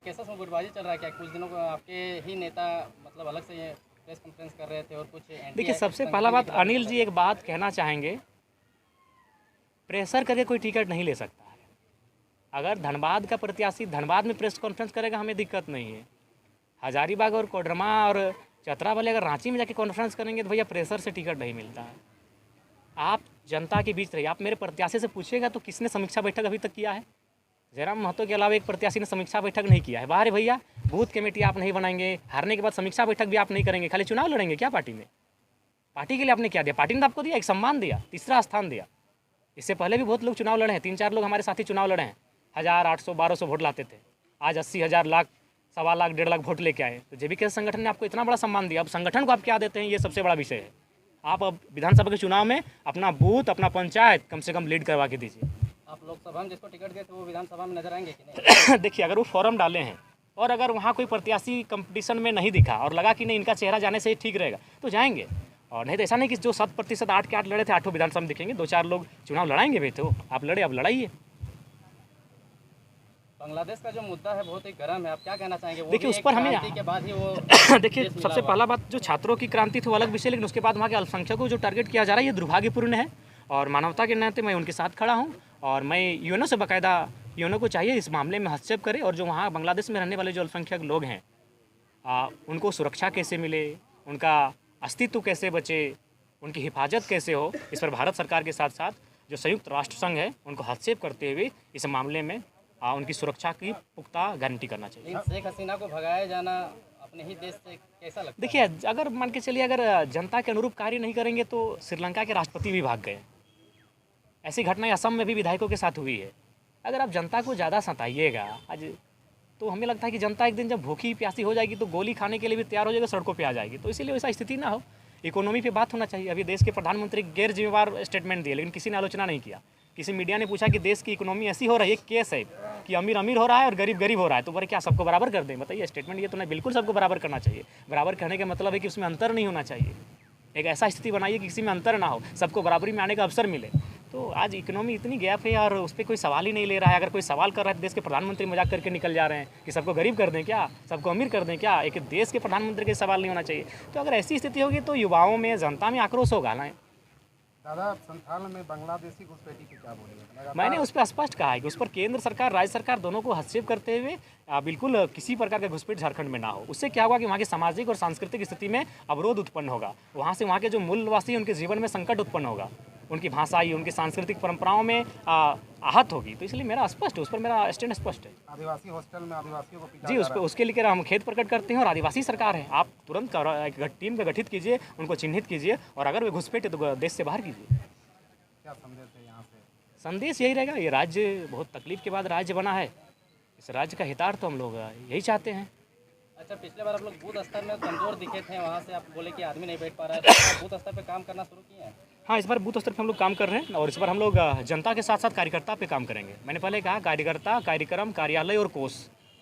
Cases में गुटबाजी चल रहा है क्या? कुछ दिनों को आपके ही नेता मतलब अलग से ये प्रेस कॉन्फ्रेंस कर रहे थे और कुछ देखिए, सबसे पहला बात अनिल जी एक बात कहना चाहेंगे, प्रेशर करके कोई टिकट नहीं ले सकता है। अगर धनबाद का प्रत्याशी धनबाद में प्रेस कॉन्फ्रेंस करेगा, हमें दिक्कत नहीं है। हजारीबाग और कोडरमा और चतरा वाले अगर रांची में जाके कॉन्फ्रेंस करेंगे तो भैया प्रेशर से टिकट नहीं मिलता है। आप जनता के बीच रहिए। आप मेरे प्रत्याशी से पूछिएगा तो किसने समीक्षा बैठक अभी तक किया है? जयराम महतो के अलावा एक प्रत्याशी ने समीक्षा बैठक नहीं किया है। बाहर भैया बूथ कमेटी आप नहीं बनाएंगे, हारने के बाद समीक्षा बैठक भी आप नहीं करेंगे, खाली चुनाव लड़ेंगे क्या पार्टी में? पार्टी के लिए आपने क्या दिया? पार्टी ने आपको दिया एक सम्मान दिया, तीसरा स्थान दिया। इससे पहले भी बहुत लोग चुनाव लड़े हैं, 3-4 लोग हमारे साथी चुनाव लड़े हैं, 1000, 800, 1200 वोट लाते थे, आज 80,000, लाख, 1.25 लाख, 1.5 लाख वोट लेके आए। तो जेबीके संगठन ने आपको इतना बड़ा सम्मान दिया, अब संगठन को आप क्या देते हैं, ये सबसे बड़ा विषय है। आप अब विधानसभा के चुनाव में अपना बूथ, अपना पंचायत कम से कम लीड करवा के दीजिए। आप लोकसभा में जिसको टिकट दिए थे वो विधानसभा में नजर आएंगे कि नहीं? देखिए, अगर वो फॉर्म डाले हैं और अगर वहाँ कोई प्रत्याशी कंपटीशन में नहीं दिखा और लगा कि नहीं इनका चेहरा जाने से ही ठीक रहेगा तो जाएंगे, और नहीं तो ऐसा नहीं कि जो 7% 8 के 8 लड़े थे 8 विधानसभा में दिखेंगे। 2-4 लोग चुनाव लड़ाएंगे भी, तो आप लड़े, अब लड़ाइए। बांग्लादेश का जो मुद्दा है बहुत ही गर्म है, आप क्या कहना चाहेंगे? देखिए, उस पर हमें क्रांति के बाद ही वो देखिए, सबसे पहला बात जो छात्रों की क्रांति थी वो अलग विषय, लेकिन उसके बाद वहाँ के अल्पसंख्यकों को जो टारगेट किया जा रहा है ये दुर्भाग्यपूर्ण है। और मानवता के नाते मैं उनके साथ खड़ा हूँ और मैं यूएनओ से बाकायदा, यूएनओ को चाहिए इस मामले में हस्तक्षेप करे और जो वहाँ बांग्लादेश में रहने वाले जो अल्पसंख्यक लोग हैं उनको सुरक्षा कैसे मिले, उनका अस्तित्व कैसे बचे, उनकी हिफाजत कैसे हो, इस पर भारत सरकार के साथ साथ जो संयुक्त राष्ट्र संघ है उनको हस्तक्षेप करते हुए इस मामले में उनकी सुरक्षा की पुख्ता गारंटी करना चाहिए। शेख हसीना को भगाया जाना अपने ही देश से कैसा लगता है? देखिए, अगर मान के चलिए अगर जनता के अनुरूप कार्य नहीं करेंगे तो श्रीलंका के राष्ट्रपति भी भाग गए। ऐसी घटनाएं असम में भी विधायकों के साथ हुई है। अगर आप जनता को ज़्यादा सताइएगा आज, तो हमें लगता है कि जनता एक दिन जब भूखी प्यासी हो जाएगी तो गोली खाने के लिए भी तैयार हो जाएगी, सड़कों पे आ जाएगी। तो इसीलिए वैसा स्थिति ना हो। इकोनॉमी पे बात होना चाहिए। अभी देश के प्रधानमंत्री गैर जिम्मेवार स्टेटमेंट दिए, लेकिन किसी ने आलोचना नहीं किया। किसी मीडिया ने पूछा कि देश की इकोनॉमी ऐसी हो रही है, केस है कि अमीर अमीर हो रहा है और गरीब गरीब हो रहा है, तो बोले क्या सबको बराबर कर दें? बताइए, स्टेटमेंट ये तो नहीं, बिल्कुल सबको बराबर करना चाहिए। बराबर करने का मतलब है कि उसमें अंतर नहीं होना चाहिए। एक ऐसा स्थिति बनाइए कि किसी में अंतर ना हो, सबको बराबरी में आने का अवसर मिले। तो आज इकोनॉमी इतनी गैप है और उस पर कोई सवाल ही नहीं ले रहा है। अगर कोई सवाल कर रहा है तो देश के प्रधानमंत्री मजाक करके निकल जा रहे हैं कि सबको गरीब कर दें क्या, सबको अमीर कर दें क्या। एक देश के प्रधानमंत्री के सवाल नहीं होना चाहिए। तो अगर ऐसी स्थिति होगी तो युवाओं में, जनता में आक्रोश होगा ना। दादा, संथाल में बांग्लादेशी घुसपैठी की क्या बोलेंगे? मैंने उस पर स्पष्ट कहा है कि उस पर केंद्र सरकार, राज्य सरकार दोनों को हस्तक्षेप करते हुए बिल्कुल किसी प्रकार का घुसपैठ झारखंड में ना हो। उससे क्या होगा कि वहाँ की सामाजिक और सांस्कृतिक स्थिति में अवरोध उत्पन्न होगा। वहाँ से वहाँ के जो मूलवासी उनके जीवन में संकट उत्पन्न होगा, उनकी भाषाई, उनकी सांस्कृतिक परंपराओं में आहत होगी। तो इसलिए मेरा स्पष्ट है, उस पर मेरा स्टैंड स्पष्ट है। आदिवासी हॉस्टल में आदिवासियों को पीटा जी, उसके लिए हम खेद प्रकट करते हैं और आदिवासी सरकार है। आप तुरंत एक टीम का गठित कीजिए, उनको चिन्हित कीजिए और अगर वे घुसपैठ है तो देश से बाहर कीजिए। क्या संदेश है यहाँ से? संदेश यही रहेगा, ये राज्य बहुत तकलीफ के बाद राज्य बना है, इस राज्य का हितार्थ तो हम लोग यही चाहते हैं। अच्छा, पिछले बार आप लोग बूथ स्तर में कमजोर दिखे थे, वहाँ से आप बोले कि आदमी नहीं बैठ पा रहा है, तो बूथ स्तर पे काम करना शुरू किए हैं? हाँ, इस बार बूथ स्तर पे हम लोग काम कर रहे हैं और इस बार हम लोग जनता के साथ साथ कार्यकर्ता पे काम करेंगे। मैंने पहले कहा कार्यकर्ता, कार्यक्रम, कार्यालय और कोष,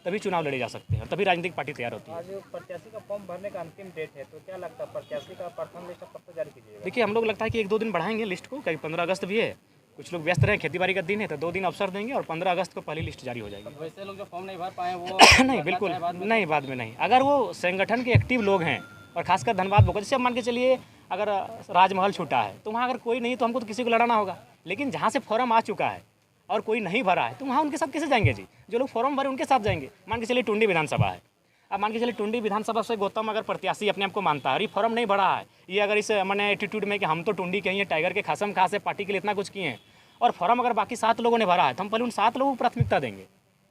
तभी चुनाव लड़े जा सकते हैं और तभी राजनीतिक पार्टी तैयार होती है। आज प्रत्याशी का फॉर्म भरने का अंतिम डेट है, तो क्या लगता है प्रत्याशी का प्रथम लिस्ट कब तक जारी कीजिएगा? देखिए, हम लोग लगता है कि 1-2 दिन बढ़ाएंगे लिस्ट को, कहीं 15 अगस्त भी है, कुछ लोग व्यस्त रहे, खेती बाड़ी का दिन है, तो 2 दिन अवसर देंगे और 15 अगस्त को पहली लिस्ट जारी हो जाएगी। वैसे लोग जो फॉर्म नहीं भर पाए वो नहीं, बिल्कुल नहीं, बाद में नहीं। अगर वो संगठन के एक्टिव लोग हैं और खासकर धनबाद बोकर, जैसे मान के चलिए अगर राजमहल छूटा है तो वहाँ अगर कोई नहीं तो हमको तो किसी को लड़ाना होगा। लेकिन जहाँ से फॉर्म आ चुका है और कोई नहीं भरा है तो वहाँ उनके साथ कैसे जाएंगे जी? जो लोग फॉर्म भरे उनके साथ जाएंगे। मान के चलिए टुंडी विधानसभा है, अब मान के चलिए टुंडी विधानसभा से गौतम अगर प्रत्याशी अपने आप को मानता है और ये फॉर्म नहीं भरा है, ये अगर इस मैंने एटीट्यूड में कि हम तो टुंडी के ही हैं, टाइगर के खासम खास है, पार्टी के लिए इतना कुछ किए हैं, और फॉर्म अगर बाकी 7 लोगों ने भरा है तो हम पहले उन 7 लोगों को प्राथमिकता देंगे।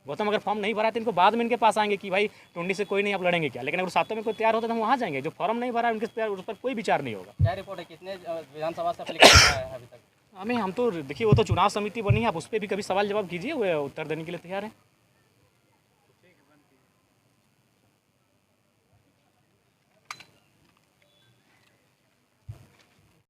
गौतम अगर फॉर्म नहीं भरा तो इनको बाद में इनके पास आएंगे कि भाई टुंडी से कोई नहीं, आप लड़ेंगे क्या। लेकिन अगर 7 में कोई तैयार होता है तो हम वहाँ जाएंगे। जो फॉर्म नहीं भरा है उनके उस पर कोई विचार नहीं होगा। क्या रिपोर्ट है, कितने विधानसभा से एप्लीकेशन आया है अभी तक? हम तो देखिए, वो तो चुनाव समिति बनी है, आप उस पर भी कभी सवाल जवाब कीजिए, वो उत्तर देने के लिए तैयार है।